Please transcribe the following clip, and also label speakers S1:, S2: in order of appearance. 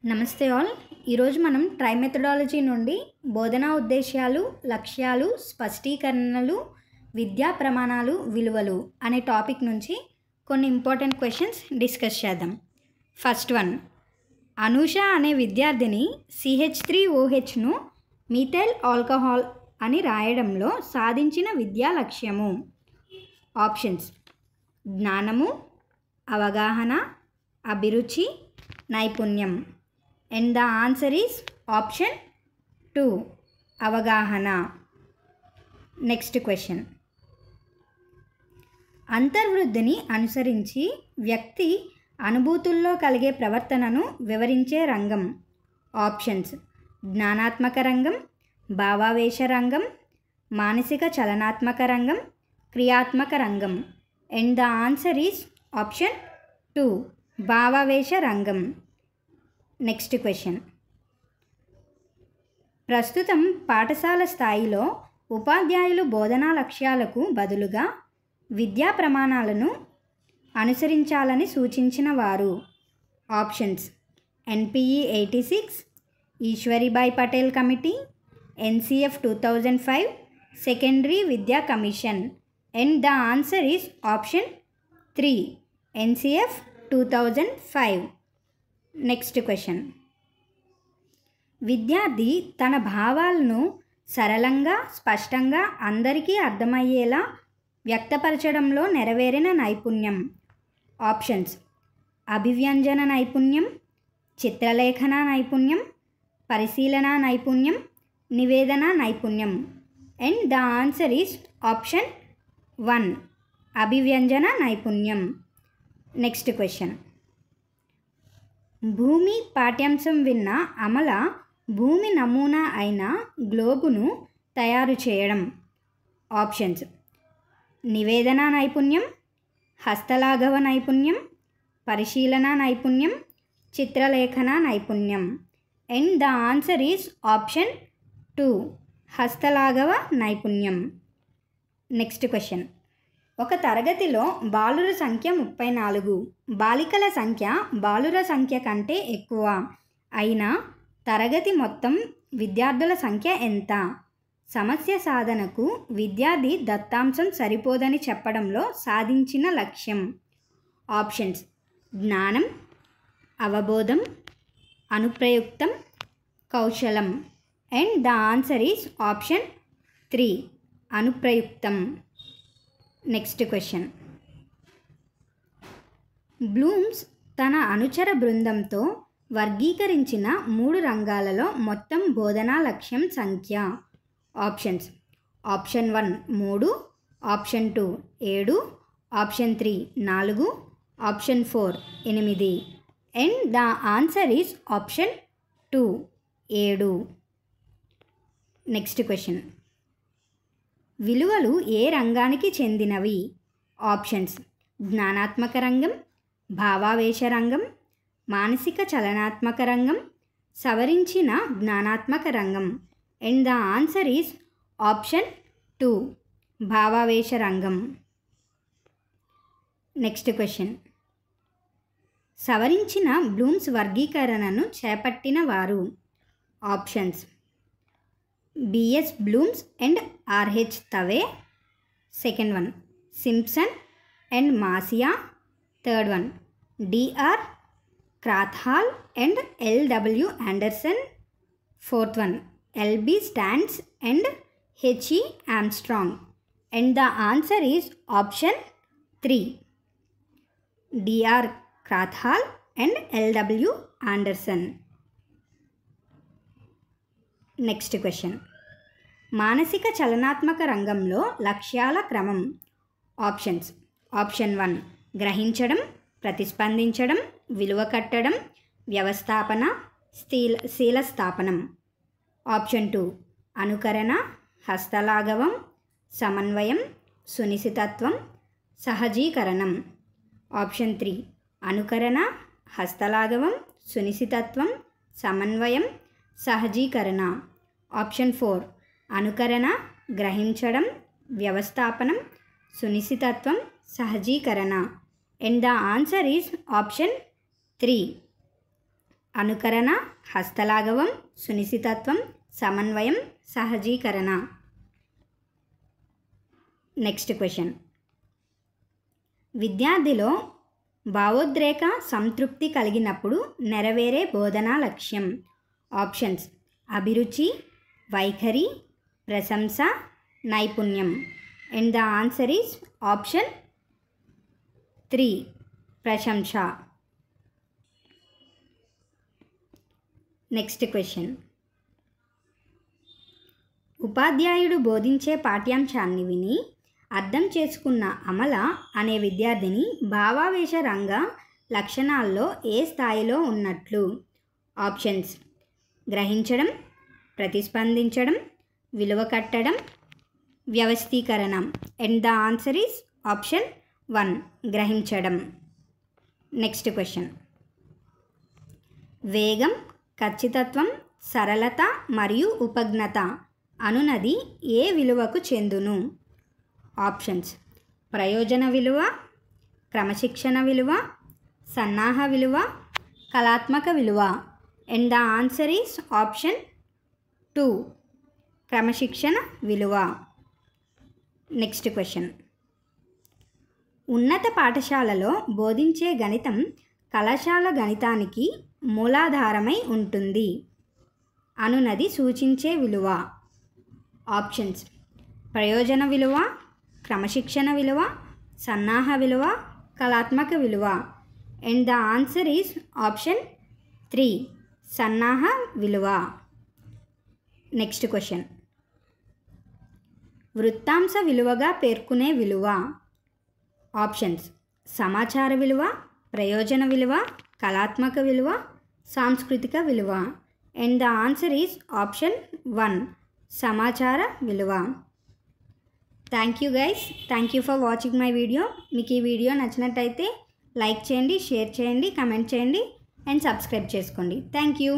S1: నమస్తే ఆల్. ఈరోజు మనం ట్రై మెథడాలజీ నుండి బోధనా ఉద్దేశ్యాలు, లక్ష్యాలు, స్పష్టీకరణలు, విద్యా ప్రమాణాలు, విలువలు అనే టాపిక్ నుంచి కొన్ని ఇంపార్టెంట్ క్వశ్చన్స్ డిస్కస్ చేద్దాం. ఫస్ట్ వన్, అనూష అనే విద్యార్థిని CH3OHను మిథైల్ ఆల్కహాల్ అని రాయడంలో సాధించిన విద్యా లక్ష్యము. ఆప్షన్స్: జ్ఞానము, అవగాహన, అభిరుచి, నైపుణ్యం. And the answer is option 2, అవగాహన. నెక్స్ట్ క్వశ్చన్, అంతర్వృద్ధిని అనుసరించి వ్యక్తి అనుభూతుల్లో కలిగే ప్రవర్తనను వివరించే రంగం. ఆప్షన్స్: జ్ఞానాత్మక రంగం, భావావేశ రంగం, మానసిక చలనాత్మక రంగం, క్రియాత్మక రంగం. And the answer is option 2, భావావేశ రంగం. నెక్స్ట్ క్వశ్చన్, ప్రస్తుతం పాఠశాల స్థాయిలో ఉపాధ్యాయులు బోధనా లక్ష్యాలకు బదులుగా విద్యా ప్రమాణాలను అనుసరించాలని సూచించిన వారు. Options: NPE 86, Ishwaribai Patel committee, NCF 2005, secondary విద్యా commission. And the answer is option 3, NCF 2005. Next question, విద్యార్థి తన భావాలను సరళంగా, స్పష్టంగా, అందరికీ అర్థమయ్యేలా వ్యక్తపరచడంలో నెరవేరిన నైపుణ్యం. ఆప్షన్స్: అభివ్యంజన నైపుణ్యం, చిత్రలేఖన నైపుణ్యం, పరిశీలన నైపుణ్యం, నివేదన నైపుణ్యం. And the answer is option 1, అభివ్యంజన నైపుణ్యం. నెక్స్ట్ క్వశ్చన్, భూమి పాఠ్యాంశం విన్న అమల భూమి నమూనా అయిన గ్లోబును తయారు చేయడం. ఆప్షన్స్: నివేదన నైపుణ్యం, హస్తలాఘవ నైపుణ్యం, పరిశీలన నైపుణ్యం, చిత్రలేఖన నైపుణ్యం. And the answer is option 2, హస్తలాఘవ నైపుణ్యం. నెక్స్ట్ క్వశ్చన్, ఒక తరగతిలో బాలుర సంఖ్య 34, బాలికల సంఖ్య బాలుర సంఖ్య కంటే ఎక్కువ అయినా తరగతి మొత్తం విద్యార్థుల సంఖ్య ఎంత? సమస్య సాధనకు విద్యార్థి దత్తాంశం సరిపోదని చెప్పడంలో సాధించిన లక్ష్యం. ఆప్షన్స్: జ్ఞానం, అవబోధం, అనుప్రయుక్తం, కౌశలం. And the answer is option 3, అనుప్రయుక్తం. నెక్స్ట్ క్వశ్చన్, బ్లూమ్స్ తన అనుచర బృందంతో వర్గీకరించిన 3 రంగాలలో మొత్తం బోధనా లక్ష్యం సంఖ్య. Options: option 1 3, option 2 7, option 3 4, option 4 8. And the answer is option 2, 7. Next question, విలువలు ఏ రంగానికి చెందినవి? ఆప్షన్స్: జ్ఞానాత్మక రంగం, భావావేశ రంగం, మానసిక చలనాత్మక రంగం, సవరించిన జ్ఞానాత్మక రంగం. And the answer is option 2, భావావేశ రంగం. నెక్స్ట్ క్వశ్చన్, సవరించిన బ్లూమ్స్ వర్గీకరణను చేపట్టిన వారు. Options: BS Bloom's and RH Dave. Second one, Simpson and Masia. Third one, DR Krathwohl and LW Anderson. Fourth one, LB Stands and HE Armstrong. And the answer is option 3, DR Krathwohl and LW Anderson. Next question, మానసిక చలనాత్మక రంగంలో లక్ష్యాల క్రమం. Options: option 1 గ్రహించడం, ప్రతిస్పందించడం, విలువ కట్టడం, వ్యవస్థాపన, శీలస్థాపనం. Option 2 అనుకరణ, హస్తలాఘవం, సమన్వయం, సునిశితత్వం, సహజీకరణం. ఆప్షన్ 3 అనుకరణ, హస్తలాఘవం, సునిశితత్వం, సమన్వయం, సహజీకరణ. ఆప్షన్ 4 అనుకరణ, గ్రహించడం, వ్యవస్థాపనం, సునిశితత్వం, సహజీకరణ. And the answer is option 3, అనుకరణ, హస్తలాఘవం, సునిశితత్వం, సమన్వయం, సహజీకరణ. Next question. విద్యార్థిలో భావోద్రేక సంతృప్తి కలిగినప్పుడు నెరవేరే బోధనా లక్ష్యం. ఆప్షన్స్: అభిరుచి, వైఖరి, ప్రశంస, నైపుణ్యం. And the answer is option 3, ప్రశంస. Next question. ఉపాధ్యాయుడు బోధించే పాఠ్యాంశాన్ని విని అర్థం చేసుకున్న అమల అనే విద్యార్థిని భావావేశ రంగ లక్షణాల్లో ఏ స్థాయిలో ఉన్నట్లు? ఆప్షన్స్: గ్రహించడం, ప్రతిస్పందించడం, విలువ కట్టడం, వ్యవస్థీకరణం. And the answer is option 1, గ్రహించడం. Next question. వేగం, ఖచ్చితత్వం, సరళత మరియు ఉపజ్ఞత అనునది ఏ విలువకు చెందును? ఆప్షన్స్: ప్రయోజన విలువ, క్రమశిక్షణ విలువ, సన్నాహ విలువ, కళాత్మక విలువ. And the answer is option 2, క్రమశిక్షణ విలువ. Next question. ఉన్నత పాఠశాలలో బోధించే గణితం కళాశాల గణితానికి మూలాధారమై ఉంటుంది అనునది సూచించే విలువ. ఆప్షన్స్: ప్రయోజన విలువ, క్రమశిక్షణ విలువ, సన్నాహ విలువ, కళాత్మక విలువ. And the answer is option 3, సన్నాహ విలువ. Next question. వృత్తాంశ విలువగా పేర్కొనే విలువ. ఆప్షన్స్: సమాచార విలువ, ప్రయోజన విలువ, కళాత్మక విలువ, సాంస్కృతిక విలువ. And the answer is option 1, సమాచార విలువ. Thank you guys. Thank you for watching my video. మీకు ఈ వీడియో నచ్చినట్టయితే లైక్ చేయండి, షేర్ చేయండి, కమెంట్ చేయండి అండ్ సబ్స్క్రైబ్ చేసుకోండి. Thank you.